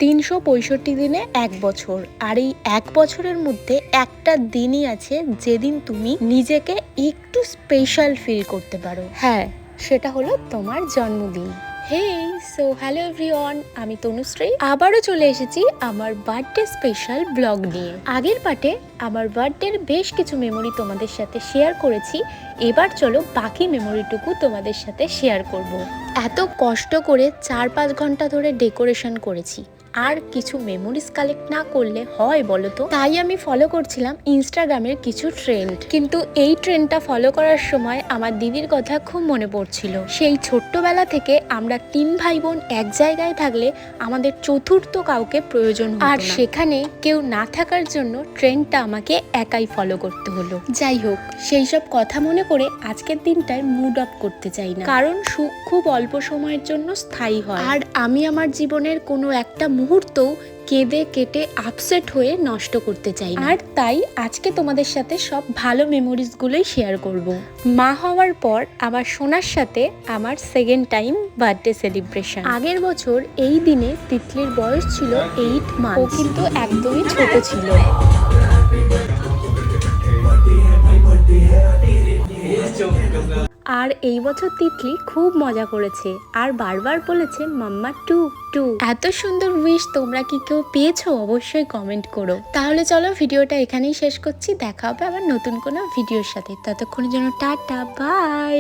365 দিনে 1 বছর, আর এই 1 বছরের মধ্যে একটা দিনই আছে যেদিন তুমি নিজেকে একটু স্পেশাল ফিল করতে পারো। হ্যাঁ, সেটা হলো তোমার জন্মদিন। হ্যালো এভরিওয়ান, আমি তনুশ্রী আবারও চলে এসেছি আমার বার্থডে স্পেশাল ব্লগ নিয়ে। আগের পার্টে আমার বার্থডের বেশ কিছু মেমোরি তোমাদের সাথে শেয়ার করেছি, এবার চলো বাকি মেমোরিটুকু তোমাদের সাথে শেয়ার করব। এত কষ্ট করে 4-5 ঘন্টা ধরে ডেকোরেশন করেছি, আর কিছু মেমোরিজ কালেক্ট না করলে হয় বলো তো? তাই আমি ফলো করছিলাম ইনস্টাগ্রামের কিছু ট্রেন্ড, কিন্তু এই ট্রেন্ডটা ফলো করার সময় আমার দিদির কথা খুব মনে পড়ছিল। সেই ছোট্টবেলা থেকে আমরা 3 ভাই বোন এক জায়গায় থাকলে আমাদের চতুর্থ কাউকে প্রয়োজন হতো না, আর সেখানে কেউ না থাকার জন্য ট্রেন্ডটা আমাকে একাই ফলো করতে হলো। যাই হোক, সেই সব কথা মনে করে আজকের দিনটায় মুড আপ করতে চাই না, কারণ সুখ খুব অল্প সময়ের জন্য স্থায়ী হয়, আর আমি আমার জীবনের কোনো একটা মুহূর্ত কেঁদে কেটে আপসেট হয়ে নষ্ট করতে চাই না। আর তাই আজকে তোমাদের সাথে সব ভালো মেমোরিজ গুলোই শেয়ার করব। মা হওয়ার পর আমার সোনার সাথে আমার সেকেন্ড টাইম বার্থডে সেলিব্রেশন। আগের বছর এই দিনে তিতলির বয়স ছিল 8 মাস, ও কিন্তু একদমই ছোট ছিল। আর এই বছর তিতলি খুব মজা করেছে আর বারবার বলেছে মাম্মা টু টু। এত সুন্দর উইশ তোমরা কি কেউ পেয়েছো? অবশ্যই কমেন্ট করো। তাহলে চলো ভিডিওটা এখানেই শেষ করছি, দেখা হবে আবার নতুন কোনো ভিডিওর সাথে। ততক্ষণের জন্য টাটা, বাই।